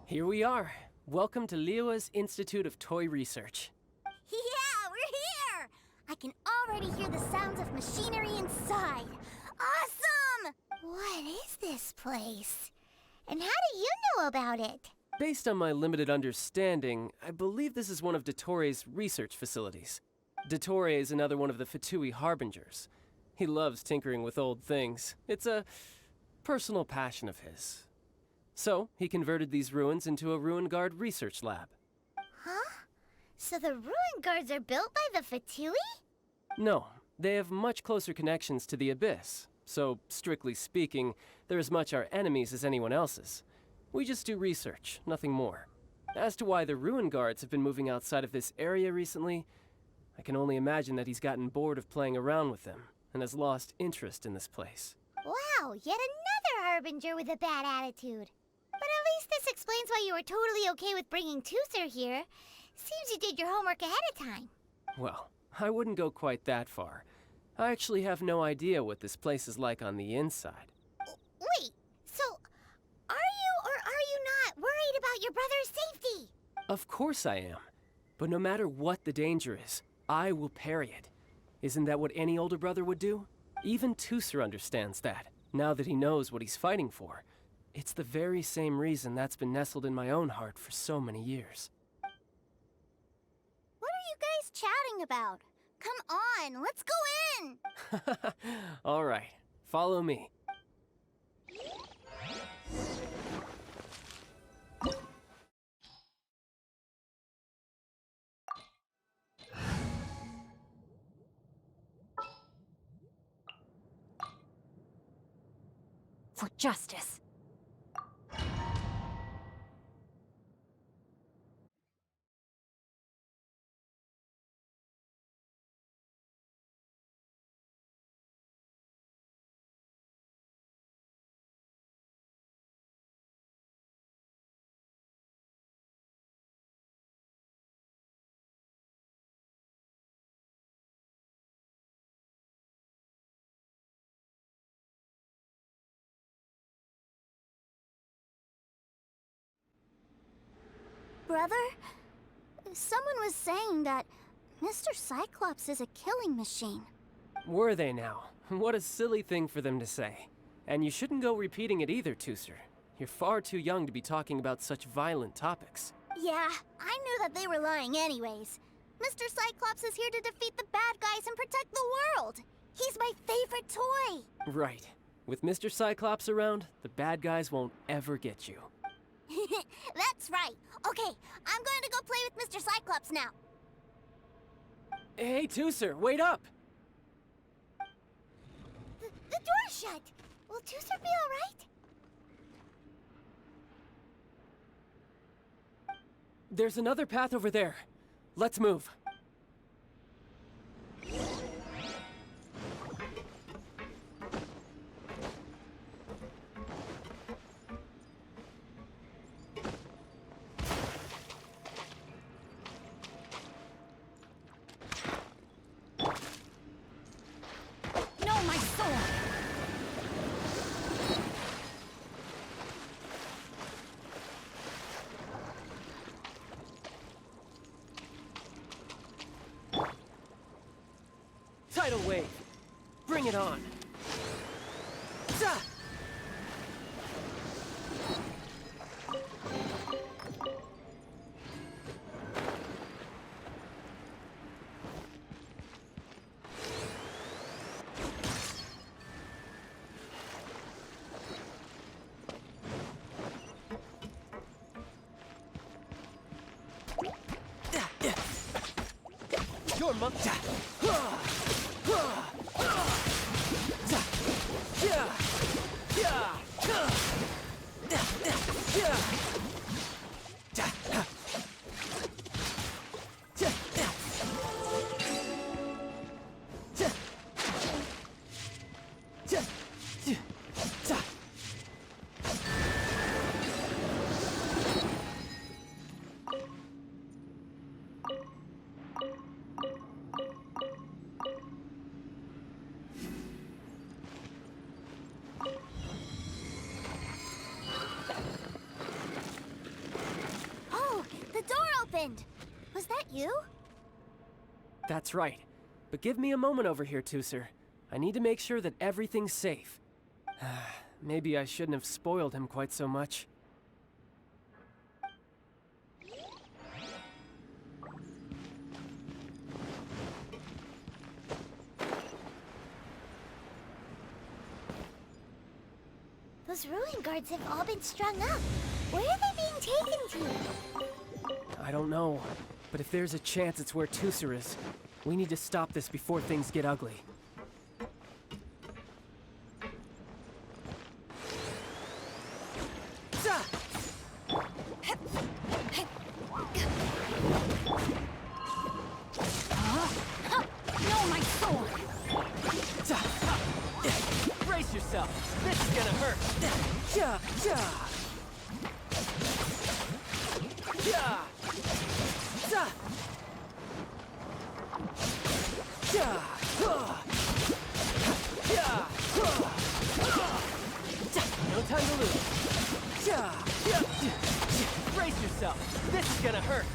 Here we are. Welcome to Liyue's Institute of Toy Research. Yeah, we're here! I can already hear the sounds of machinery inside. Awesome! What is this place? And how do you know about it? Based on my limited understanding, I believe this is one of Dottoro's research facilities. Dottore is another one of the Fatui Harbingers. He loves tinkering with old things. It's a personal passion of his. So, he converted these ruins into a Ruin Guard research lab. Huh? So the ruin guards are built by the Fatui? No, they have much closer connections to the Abyss. So, strictly speaking, they're as much our enemies as anyone else's. We just do research, nothing more. As to why the Ruin Guards have been moving outside of this area recently, I can only imagine that he's gotten bored of playing around with them and has lost interest in this place. Wow, yet another Harbinger with a bad attitude. But at least this explains why you were totally okay with bringing Tooser here. Seems you did your homework ahead of time. Well, I wouldn't go quite that far. I actually have no idea what this place is like on the inside. Wait, so are you or are you not worried about your brother's safety? Of course I am. But no matter what the danger is, I will parry it. Isn't that what any older brother would do? Even Tooser understands that, now that he knows what he's fighting for. It's the very same reason that's been nestled in my own heart for so many years. What are you guys chatting about? Come on, let's go in! All right, follow me. For justice. brother? Someone was saying that Mr. Cyclops is a killing machine. Were they now? What a silly thing for them to say. And you shouldn't go repeating it either, Tooser. You're far too young to be talking about such violent topics. Yeah, I knew that they were lying anyways. Mr. Cyclops is here to defeat the bad guys and protect the world. He's my favorite toy. Right. With Mr. Cyclops around, the bad guys won't ever get you. That's right. Okay, I'm going to go play with Mr. Cyclops now. Hey, Tooser, wait up! The door's shut. Will Tooser be all right? There's another path over there. Let's move. No, my sword! Tidal wave. Bring it on. Zah! Your mother. Oh, the door opened! Was that you? That's right. But give me a moment over here, Tooser. I need to make sure that everything's safe. Maybe I shouldn't have spoiled him quite so much. Those ruin guards have all been strung up. Where are they being taken to? I don't know, but if there's a chance it's where Tooser is, we need to stop this before things get ugly. No, my sword! Brace yourself! This is gonna hurt! Yeah, yeah! Yeah! Yeah! Yeah! Yeah! No time to lose! Yeah! Brace yourself! This is gonna hurt!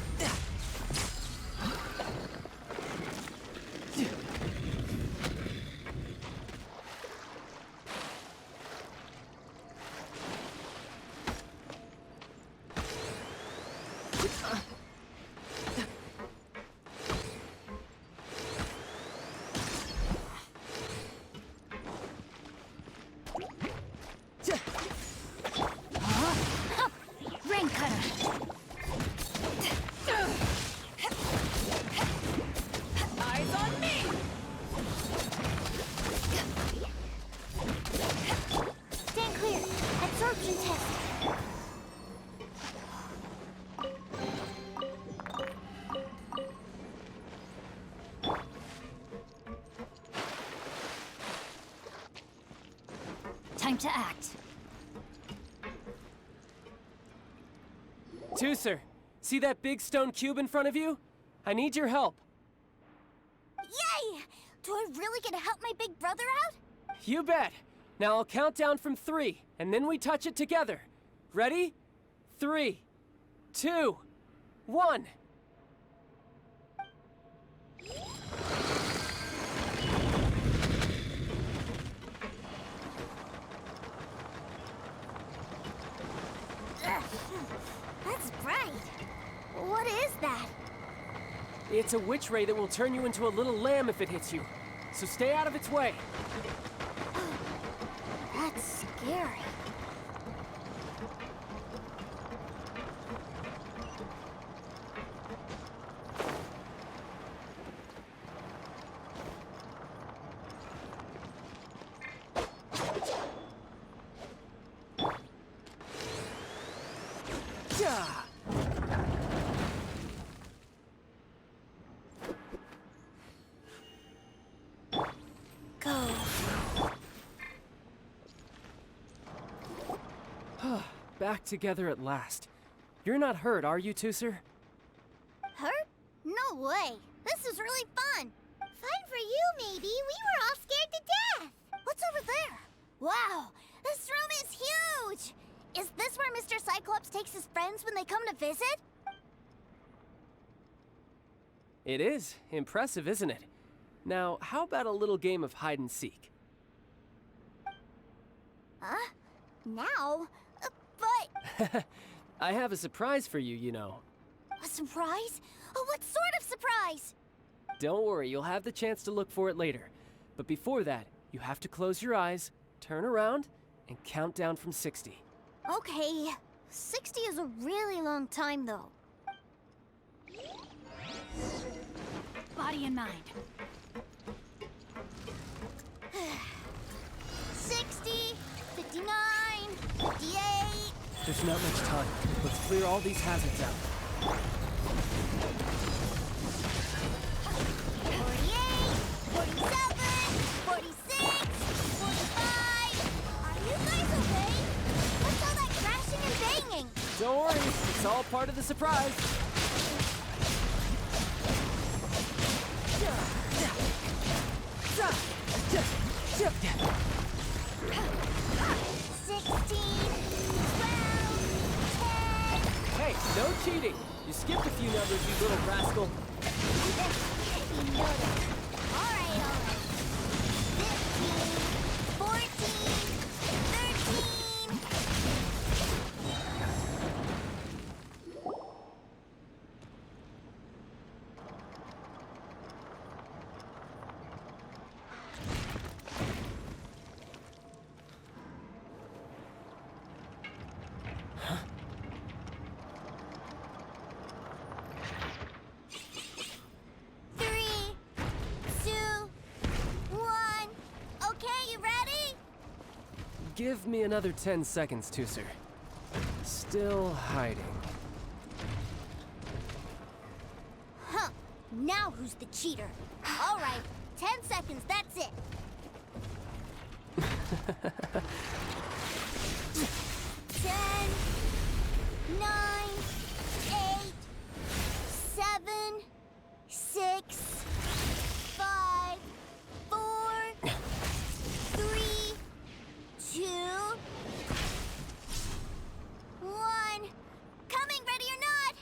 Rain cutter! Eyes on me! Stand clear. Absorption test. Time to act. Tooser, see that big stone cube in front of you? I need your help. Yay! Do I really get to help my big brother out? You bet. Now I'll count down from 3, and then we touch it together. Ready? 3, 2, 1. That's bright. What is that? It's a witch ray that will turn you into a little lamb if it hits you. So stay out of its way. That's scary. Back together at last. You're not hurt, are you, Tooser? Hurt? No way. This is really fun. Fun for you, maybe. We were all scared to death. What's over there? Wow, this room is huge. Is this where Mr. Cyclops takes his friends when they come to visit? It is. Impressive, isn't it? Now, how about a little game of hide and seek? Huh? Now? But... I have a surprise for you, you know. A surprise? Oh, what sort of surprise? Don't worry, you'll have the chance to look for it later. But before that, you have to close your eyes, turn around, and count down from 60. Okay. 60 is a really long time, though. Body and mind. 60, 59, 58... There's not much time. Let's clear all these hazards out. 48, 47, 46, 45... Are you guys okay? What's all that crashing and banging? Don't worry, it's all part of the surprise. 16... Hey, no cheating! You skipped a few numbers, you little rascal. Alright. 15, 14, 13... Give me another 10 seconds, Tooser. Still hiding. Huh. Now who's the cheater? All right. 10 seconds, that's it. 10, 9, 8, 7, 6, 5, 4, 3, 2, 1. Coming, ready or not.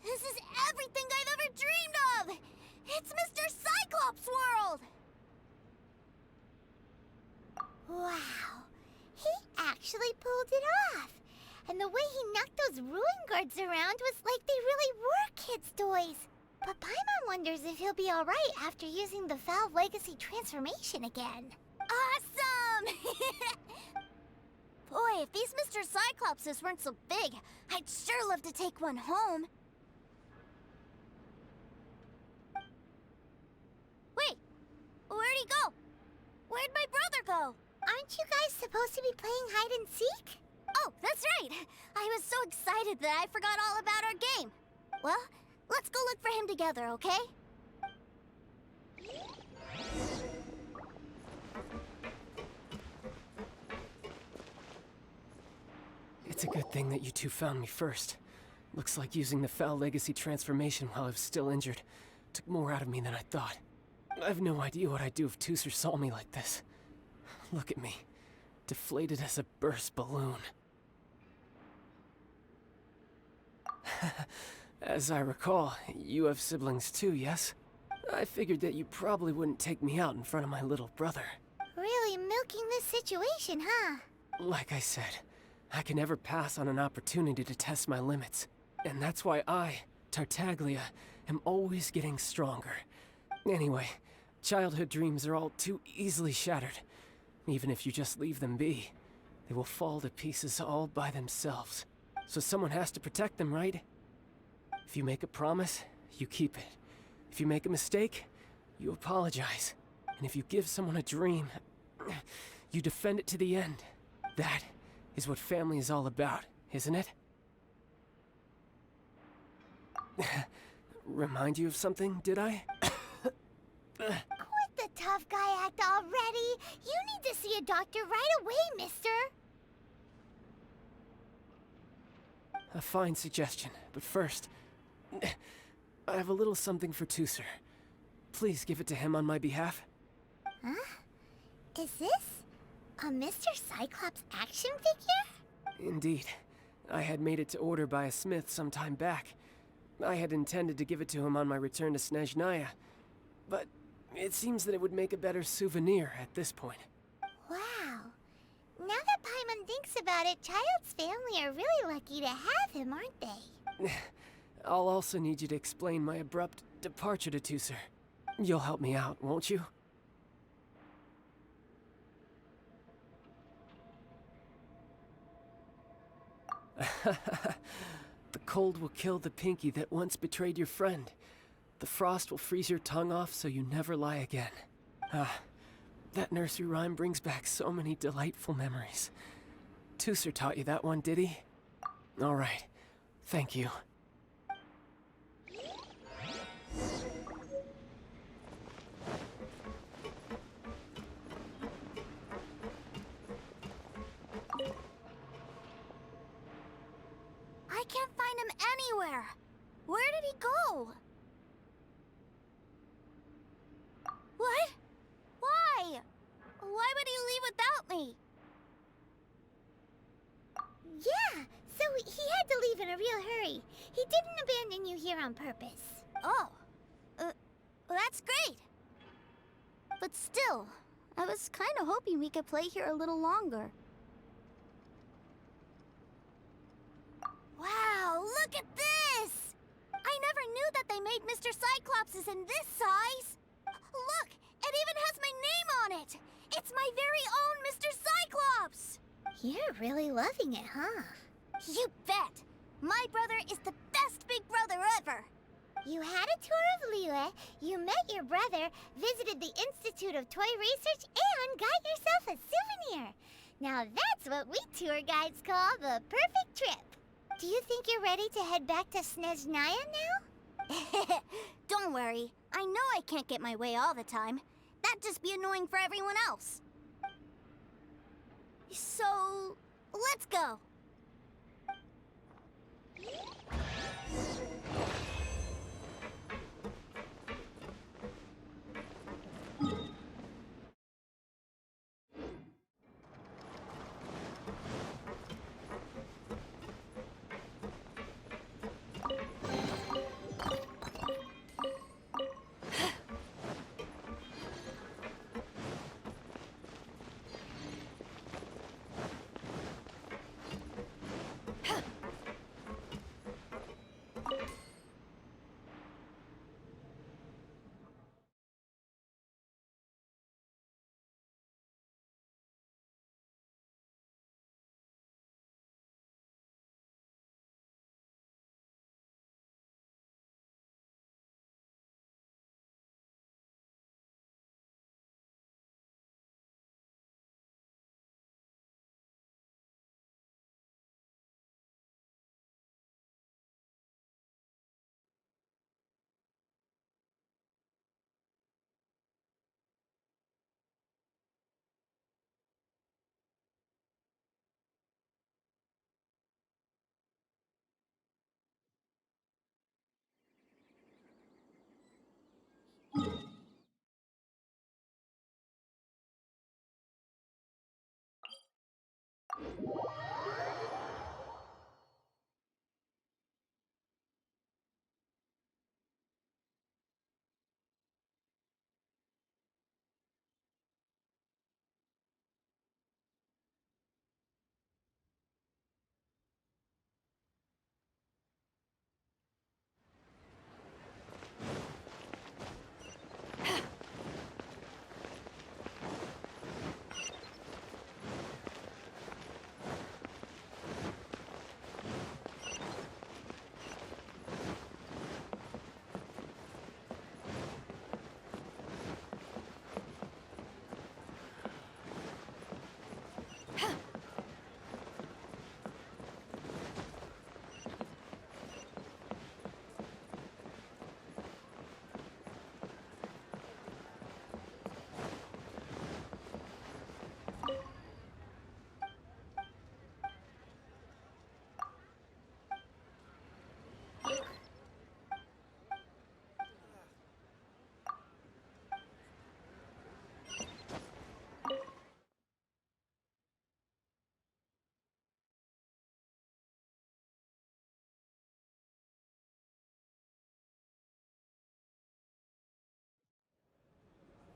This is everything I've ever dreamed of! It's Mr. Cyclops' world! Wow. He actually pulled it off. And the way he knocked those ruin guards around was like they really were kids' toys. But Paimon wonders if he'll be alright after using the Valve Legacy transformation again. Awesome! Boy, if these Mr. Cyclopses weren't so big, I'd sure love to take one home. Wait, where'd he go? Where'd my brother go? Aren't you guys supposed to be playing hide and seek? Oh, that's right! I was so excited that I forgot all about our game. Well, let's go look for him together, okay? It's a good thing that you two found me first. Looks like using the Foul Legacy transformation while I was still injured took more out of me than I thought. I have no idea what I'd do if Tooser saw me like this. Look at me, deflated as a burst balloon. As I recall, you have siblings too, yes? I figured that you probably wouldn't take me out in front of my little brother. Really milking this situation, huh? Like I said, I can never pass on an opportunity to test my limits. And that's why I, Tartaglia, am always getting stronger. Anyway, childhood dreams are all too easily shattered. Even if you just leave them be, they will fall to pieces all by themselves. So someone has to protect them, right? If you make a promise, you keep it. If you make a mistake, you apologize. And if you give someone a dream, you defend it to the end. That is what family is all about, isn't it? Remind you of something, did I? Quit the tough guy act already! You need to see a doctor right away, mister! A fine suggestion, but first, I have a little something for Tooser. Please give it to him on my behalf. Huh? Is this a Mr. Cyclops action figure? Indeed. I had made it to order by a smith some time back. I had intended to give it to him on my return to Snezhnaya, but it seems that it would make a better souvenir at this point. Wow. Now that Paimon thinks about it, Childe's family are really lucky to have him, aren't they? I'll also need you to explain my abrupt departure to Tooser. You'll help me out, won't you? The cold will kill the pinky that once betrayed your friend. The frost will freeze your tongue off so you never lie again. Ah, that nursery rhyme brings back so many delightful memories. Tooser taught you that one, did he? All right, thank you. I can't find him anywhere. Where did he go? What? Why? Why would he leave without me? Yeah, so he had to leave in a real hurry. He didn't abandon you here on purpose. Oh. That's great. But still, I was kind of hoping we could play here a little longer. Wow, look at this! I never knew that they made Mr. Cyclopses in this size! Look, it even has my name on it! It's my very own Mr. Cyclops! You're really loving it, huh? You bet! My brother is the best big brother ever! You had a tour of Liyue, you met your brother, visited the Institute of Toy Research, and got yourself a souvenir! Now that's what we tour guides call the perfect trip! Do you think you're ready to head back to Snezhnaya now? Don't worry. I know I can't get my way all the time. That'd just be annoying for everyone else. So, let's go.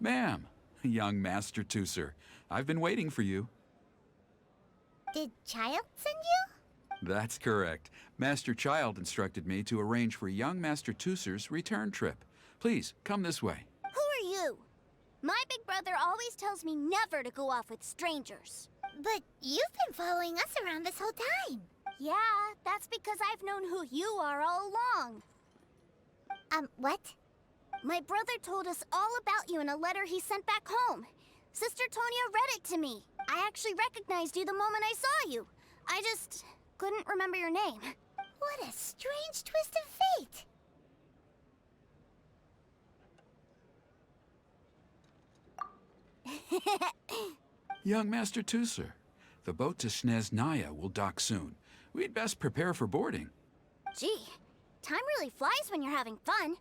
Ma'am, young Master Tooser, I've been waiting for you. Did Childe send you? That's correct. Master Childe instructed me to arrange for young Master Tooser's return trip. Please, come this way. Who are you? My big brother always tells me never to go off with strangers. But you've been following us around this whole time. Yeah, that's because I've known who you are all along. What? My brother told us all about you in a letter he sent back home. Sister Tonya read it to me. I actually recognized you the moment I saw you. I just couldn't remember your name. What a strange twist of fate. Young Master Tooser, the boat to Snezhnaya will dock soon. We'd best prepare for boarding. Gee, time really flies when you're having fun.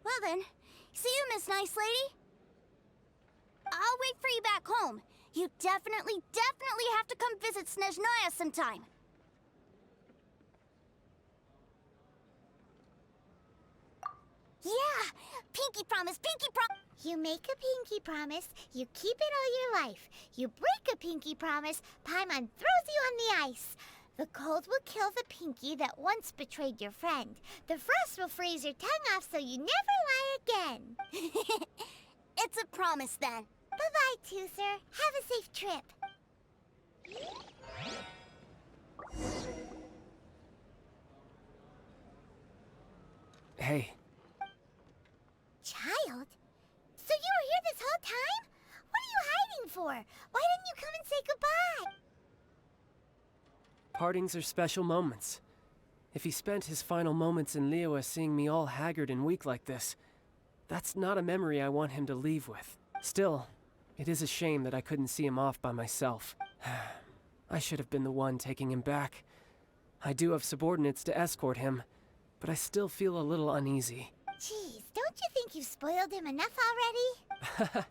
Well then, see you, Miss Nice Lady. I'll wait for you back home. You definitely have to come visit Snezhnaya sometime. Yeah! Pinky promise, pinky promise! You make a pinky promise, you keep it all your life. You break a pinky promise, Paimon throws you on the ice. The cold will kill the pinky that once betrayed your friend. The frost will freeze your tongue off so you never lie again. It's a promise then. Bye-bye, Tooser. Have a safe trip. Hey. Childe? So you were here this whole time? What are you hiding for? Why didn't you come and say goodbye? Partings are special moments. If he spent his final moments in Liyue seeing me all haggard and weak like this, that's not a memory I want him to leave with. Still, it is a shame that I couldn't see him off by myself. I should have been the one taking him back. I do have subordinates to escort him, but I still feel a little uneasy. Jeez, don't you think you've spoiled him enough already?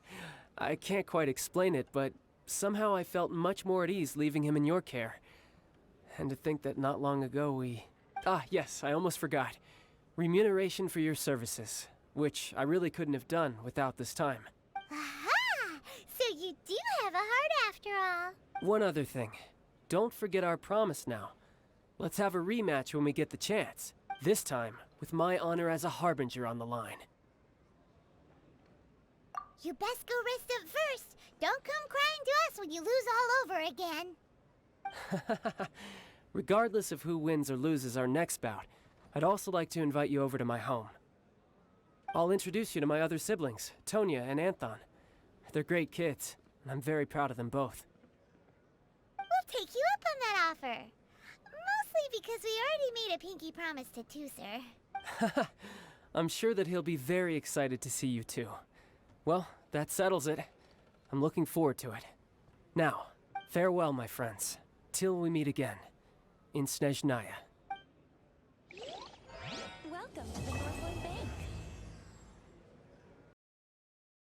I can't quite explain it, but somehow I felt much more at ease leaving him in your care. And to think that not long ago we... Ah, yes, I almost forgot. Remuneration for your services, which I really couldn't have done without this time. Aha! So you do have a heart after all. One other thing. Don't forget our promise now. Let's have a rematch when we get the chance. This time, with my honor as a harbinger on the line. You best go rest up first. Don't come crying to us when you lose all over again. Regardless of who wins or loses our next bout, I'd also like to invite you over to my home. I'll introduce you to my other siblings, Tonya and Anthon. They're great kids, and I'm very proud of them both. We'll take you up on that offer. Mostly because we already made a pinky promise to Tooser. I'm sure that he'll be very excited to see you too. Well, that settles it. I'm looking forward to it. Now, farewell, my friends. Till we meet again. In Snezhnaya. Welcome to the